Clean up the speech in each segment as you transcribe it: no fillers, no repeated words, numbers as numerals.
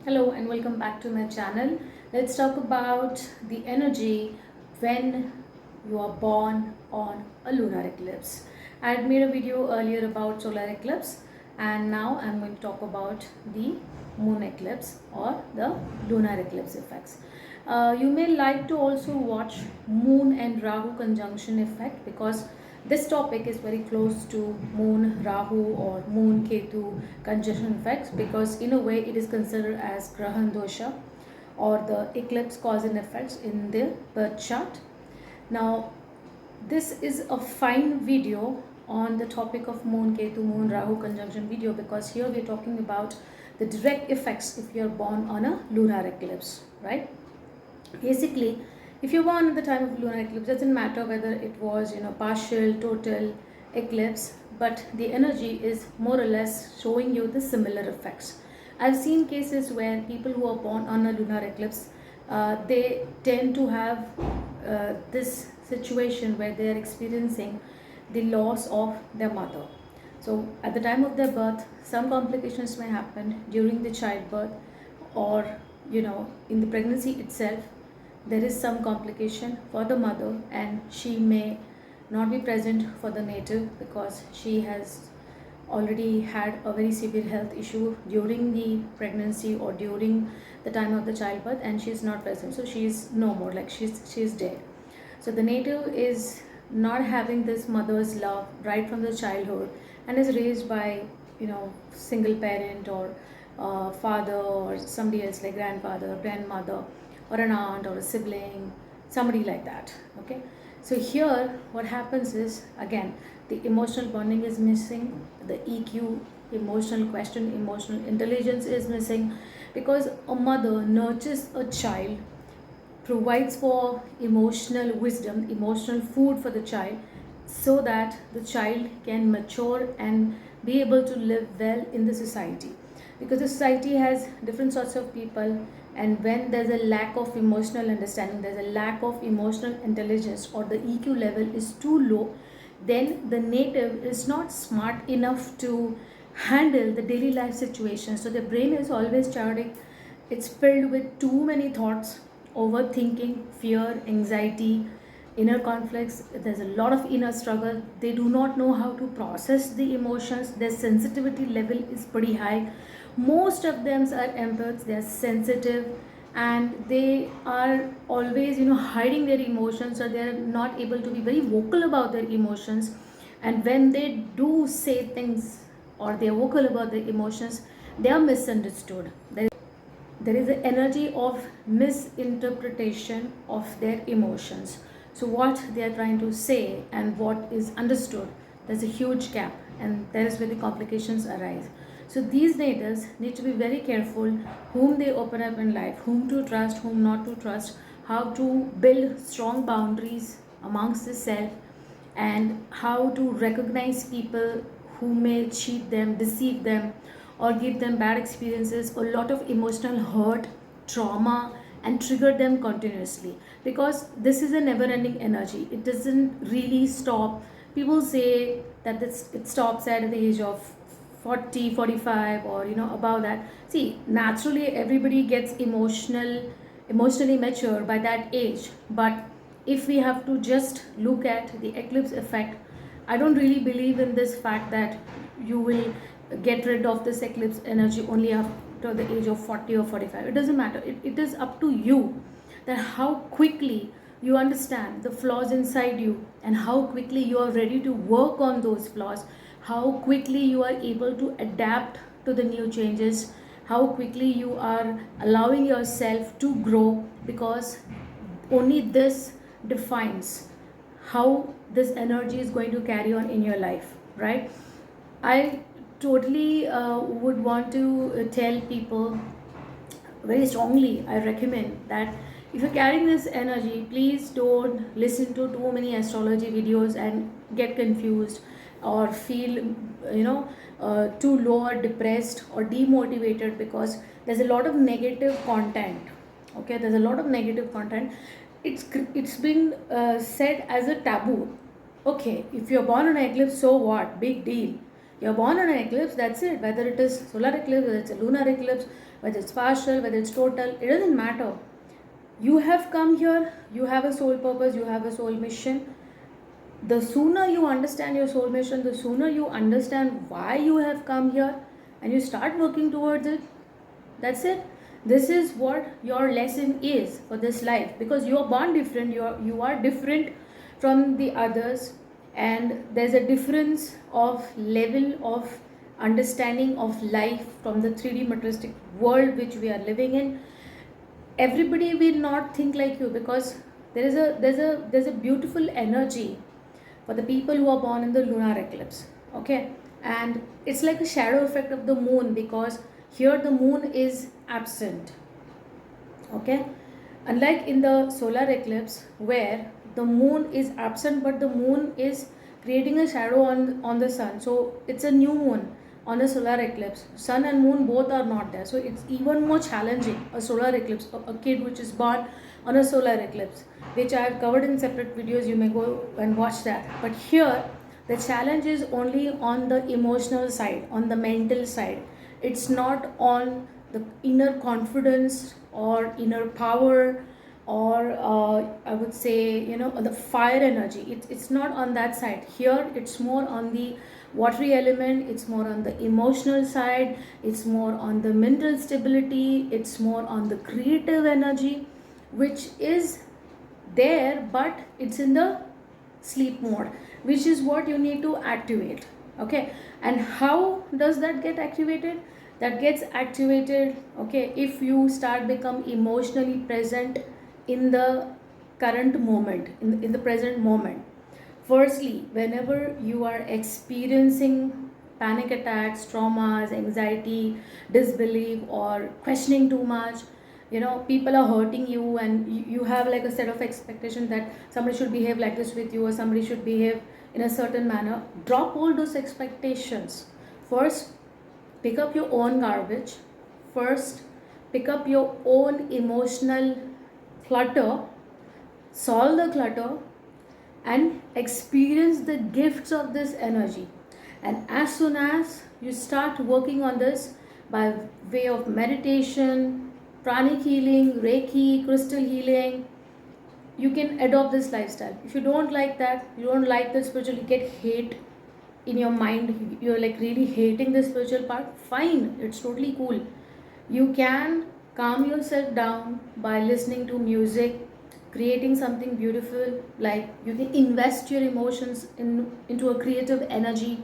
Hello and welcome back to my channel. Let's talk about the energy when you are born on a lunar eclipse. I had made a video earlier about solar eclipse and now I'm going to talk about the moon eclipse or the lunar eclipse effects. You may like to also watch moon and Rahu conjunction effect because this topic is very close to moon Rahu or moon Ketu conjunction effects, because in a way it is considered as Grahan dosha or the eclipse cause and effects in the birth chart. Now this is a fine video on the topic of moon Ketu, moon Rahu conjunction video, because here we are talking about the direct effects if you are born on a lunar eclipse, right? Basically, if you're born at the time of lunar eclipse, doesn't matter whether it was partial, total eclipse, but the energy is more or less showing you the similar effects. I've seen cases where people who are born on a lunar eclipse, they tend to have this situation where they are experiencing the loss of their mother. So at the time of their birth, some complications may happen during the childbirth, or in the pregnancy itself there is some complication for the mother, and she may not be present for the native because she has already had a very severe health issue during the pregnancy or during the time of the childbirth, and she is not present, so she is no more, like she's dead. So the native is not having this mother's love right from the childhood and is raised by single parent or father or somebody else, like grandfather, grandmother, or an aunt or a sibling, somebody like that. Okay, so here what happens is, again, the emotional bonding is missing, the EQ, emotional question, emotional intelligence is missing, because a mother nurtures a child, provides for emotional wisdom, emotional food for the child, so that the child can mature and be able to live well in the society. Because the society has different sorts of people, and when there's a lack of emotional understanding, there's a lack of emotional intelligence, or the EQ level is too low, then the native is not smart enough to handle the daily life situation. So the brain is always chaotic, it's filled with too many thoughts, overthinking, fear, anxiety, inner conflicts. There's a lot of inner struggle. They do not know how to process the emotions. Their sensitivity level is pretty high. Most of them are empaths, they are sensitive, and they are always hiding their emotions, or they are not able to be very vocal about their emotions. And when they do say things or they are vocal about their emotions, they are misunderstood. There is an energy of misinterpretation of their emotions. So what they are trying to say and what is understood, there's a huge gap, and that is where the complications arise. So these natives need to be very careful whom they open up in life, whom to trust, whom not to trust, how to build strong boundaries amongst the self, and how to recognize people who may cheat them, deceive them, or give them bad experiences, a lot of emotional hurt, trauma, and trigger them continuously, because this is a never ending energy. It doesn't really stop. People say that it stops at the age of 40, 45, or above that. See, naturally everybody gets emotionally mature by that age, but if we have to just look at the eclipse effect, I don't really believe in this fact that you will get rid of this eclipse energy only after the age of 40 or 45. It doesn't matter. It is up to you that how quickly you understand the flaws inside you, and how quickly you are ready to work on those flaws, how quickly you are able to adapt to the new changes, how quickly you are allowing yourself to grow, because only this defines how this energy is going to carry on in your life, right? I totally would want to tell people very strongly, I recommend that if you're carrying this energy, please don't listen to too many astrology videos and get confused or feel too low or depressed or demotivated, because there's a lot of negative content. Okay, there's a lot of negative content. It's been said as a taboo. Okay, if you're born on eclipse, so what, big deal? You're born on an eclipse, that's it. Whether it is solar eclipse, whether it's a lunar eclipse, whether it's partial, whether it's total, it doesn't matter. You have come here, you have a soul purpose, you have a soul mission. The sooner you understand your soul mission, the sooner you understand why you have come here, and you start working towards it, that's it. This is what your lesson is for this life, because you are born different, you are different from the others, and there's a difference of level of understanding of life from the 3D materialistic world which we are living in. Everybody will not think like you, because there's a beautiful energy for the people who are born in the lunar eclipse. Okay, and it's like a shadow effect of the moon, because here the moon is absent. Okay, unlike in the solar eclipse where the moon is absent, but the moon is creating a shadow on the sun. So it's a new moon on a solar eclipse. Sun and moon both are not there, so it's even more challenging. A solar eclipse, a kid which is born on a solar eclipse, which I have covered in separate videos, you may go and watch that. But here the challenge is only on the emotional side, on the mental side. It's not on the inner confidence or inner power, or I would say, the fire energy. It's not on that side. Here it's more on the watery element, it's more on the emotional side, it's more on the mental stability, it's more on the creative energy, which is there, but it's in the sleep mode, which is what you need to activate. Okay, and how does that get activated? That gets activated, okay, if you start become emotionally present in the current moment, in the present moment. Firstly, whenever you are experiencing panic attacks, traumas, anxiety, disbelief, or questioning too much, people are hurting you, and you have like a set of expectation that somebody should behave like this with you, or somebody should behave in a certain manner. Drop all those expectations. First, pick up your own garbage. First, pick up your own emotional clutter, solve the clutter, and experience the gifts of this energy. And as soon as you start working on this by way of meditation, pranic healing, reiki, crystal healing, you can adopt this lifestyle. If you don't like that, you don't like the spiritual, you get hate in your mind, you're like really hating the spiritual part, fine, it's totally cool. You can calm yourself down by listening to music, creating something beautiful. Like you can invest your emotions into a creative energy,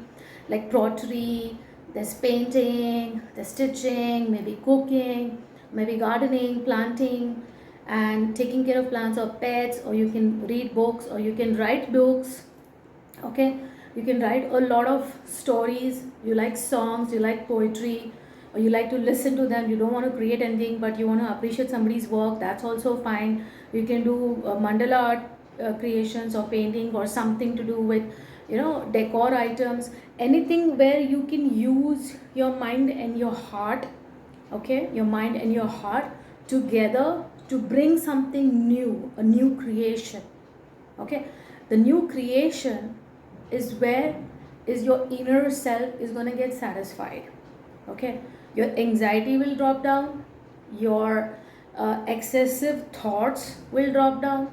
like pottery, there's painting, there's stitching, maybe cooking, maybe gardening, planting, and taking care of plants or pets, or you can read books, or you can write books. Okay, you can write a lot of stories. You like songs, you like poetry, or you like to listen to them. You don't want to create anything, but you want to appreciate somebody's work, that's also fine. You can do mandala art creations, or painting, or something to do with decor items, anything where you can use your mind and your heart. Okay, your mind and your heart together to bring something new, a new creation. Okay, the new creation is where is your inner self is going to get satisfied. Okay, your anxiety will drop down, your excessive thoughts will drop down.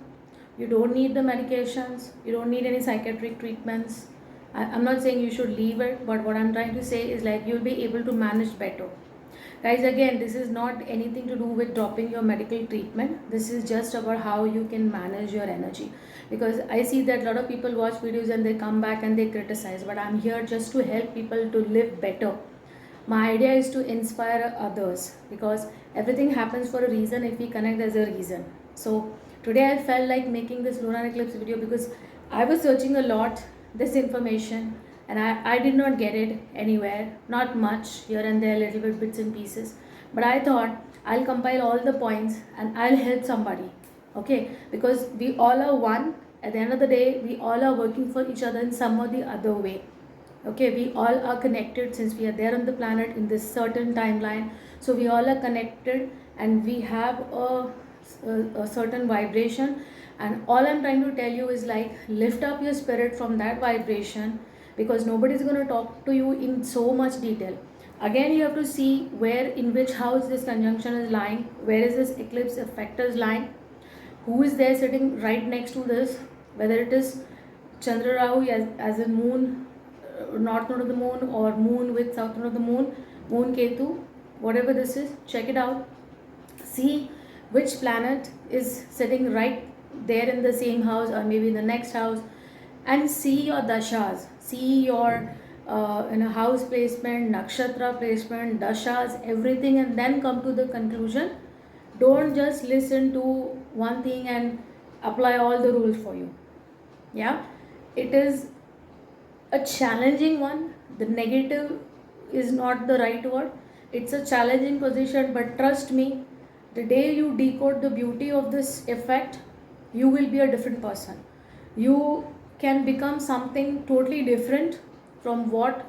You don't need the medications, you don't need any psychiatric treatments. I'm not saying you should leave it, but what I'm trying to say is like you'll be able to manage better. Guys, again, this is not anything to do with dropping your medical treatment. This is just about how you can manage your energy. Because I see that a lot of people watch videos and they come back and they criticize, but I'm here just to help people to live better. My idea is to inspire others, because everything happens for a reason. If we connect, there's a reason. So today I felt like making this lunar eclipse video because I was searching a lot this information, and I did not get it anywhere, not much, here and there, little bit bits and pieces. But I thought I'll compile all the points and I'll help somebody. Okay, because we all are one. At the end of the day, we all are working for each other in some or the other way. Okay, we all are connected since we are there on the planet in this certain timeline. So we all are connected, and we have a certain vibration. And all I'm trying to tell you is like lift up your spirit from that vibration, because nobody is going to talk to you in so much detail. Again, you have to see where, in which house this conjunction is lying, where is this eclipse effect is lying, who is there sitting right next to this, whether it is Chandra Rahu as in moon, north node of the moon, or moon with south node of the moon, moon Ketu, whatever this is, check it out. See which planet is sitting right there in the same house or maybe in the next house, and see your dashas, see your house placement, nakshatra placement, dashas, everything, and then come to the conclusion. Don't just listen to one thing and apply all the rules for you. Yeah, it is a challenging one. The negative is not the right word. It's a challenging position, but trust me, the day you decode the beauty of this effect, you will be a different person. You can become something totally different from what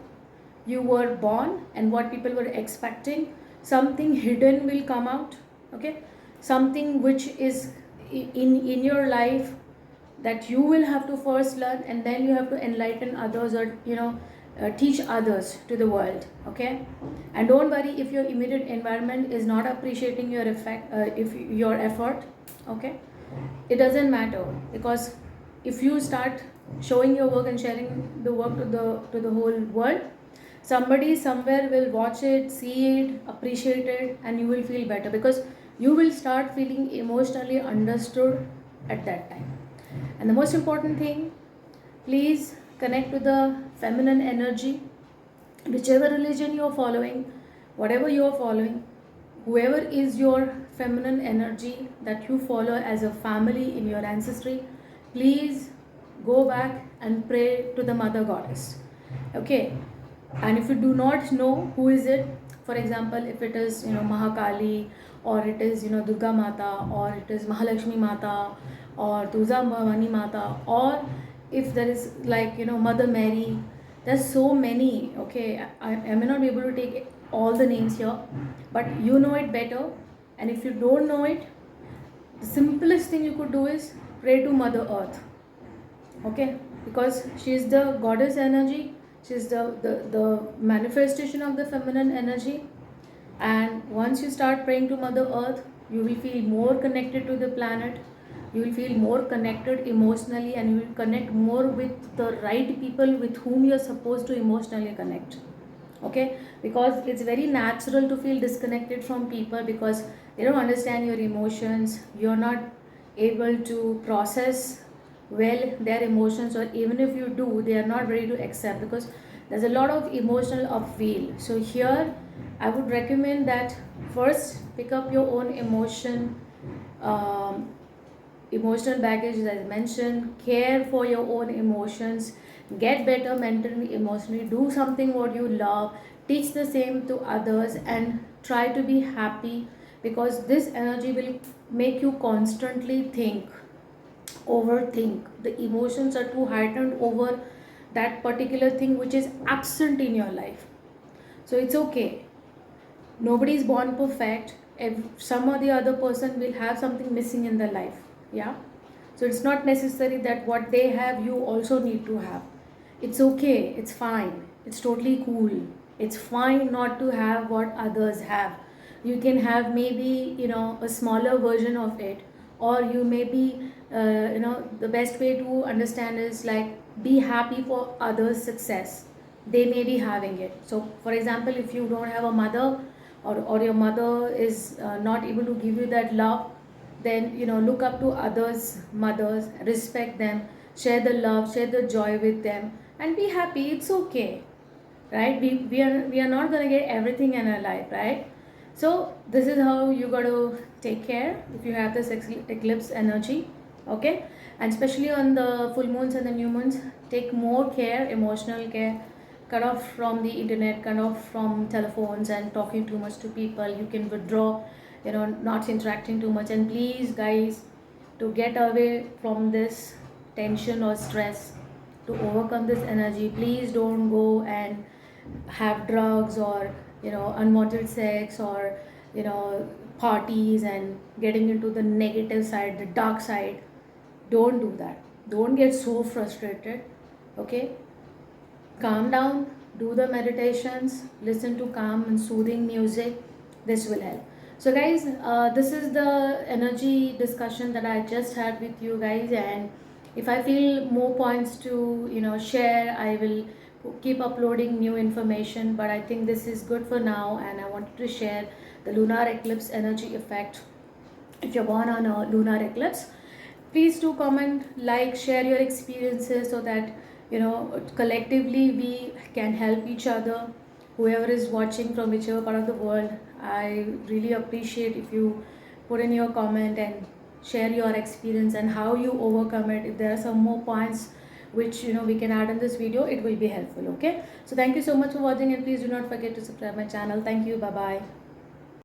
you were born and what people were expecting. Something hidden will come out, okay? Something which is in your life that you will have to first learn, and then you have to enlighten others, or teach others to the world, okay? And don't worry if your immediate environment is not appreciating your effect, if your effort, okay? It doesn't matter, because if you start showing your work and sharing the work to the whole world, somebody somewhere will watch it, see it, appreciate it, and you will feel better, because you will start feeling emotionally understood at that time. And the most important thing, please connect with the feminine energy. Whichever religion you are following, whatever you are following, whoever is your feminine energy that you follow as a family in your ancestry, please go back and pray to the mother goddess, okay? And if you do not know who is it, for example, if it is Mahakali, or it is Durga Mata, or it is Mahalakshmi Mata, or Tuza Bhavani Mata, or if there is like Mother Mary, there's so many, okay? I may not be able to take all the names here, but you know it better. And if you don't know it, the simplest thing you could do is pray to Mother Earth, okay? Because she is the goddess energy, she is the manifestation of the feminine energy. And once you start praying to Mother Earth, you will feel more connected to the planet, you will feel more connected emotionally, and you will connect more with the right people with whom you are supposed to emotionally connect, okay? Because it's very natural to feel disconnected from people, because they don't understand your emotions, you're not able to process well their emotions, or even if you do, they are not ready to accept, because there's a lot of emotional upheaval. So here I would recommend that first pick up your own emotional baggage, as I mentioned, care for your own emotions, get better mentally, emotionally, do something what you love, teach the same to others, and try to be happy, because this energy will make you constantly think, overthink. The emotions are too heightened over that particular thing which is absent in your life. So it's okay, nobody is born perfect. If some or the other person will have something missing in their life, yeah? So it's not necessary that what they have you also need to have. It's okay, it's fine, it's totally cool. It's fine not to have what others have. You can have maybe a smaller version of it, or you may be the best way to understand is like, be happy for others' success. They may be having it. So for example, if you don't have a mother, or your mother is not able to give you that love, then look up to others' mothers, respect them, share the love, share the joy with them, and be happy. It's okay, right? We are not going to get everything in our life, right? So this is how you got to take care if you have this eclipse energy, okay? And especially on the full moons and the new moons, take more care, emotional care. Cut off from the internet, cut off from telephones and talking too much to people. You can withdraw, not interacting too much. And please guys, to get away from this tension or stress, to overcome this energy, please don't go and have drugs, or unwanted sex, or parties, and getting into the negative side, the dark side. Don't do that. Don't get so frustrated, okay? calm down, do the meditations, listen to calm and soothing music. This will help. So guys, this is the energy discussion that I just had with you guys, and if I feel more points to share, I will keep uploading new information, but I think this is good for now, and I wanted to share the lunar eclipse energy effect. If you're born on a lunar eclipse, please do comment, like, share your experiences, so that collectively we can help each other. Whoever is watching from whichever part of the world, I really appreciate if you put in your comment and share your experience and how you overcome it. If there are some more points which we can add in this video, it will be helpful. Okay, so thank you so much for watching, and please do not forget to subscribe my channel. Thank you. Bye bye.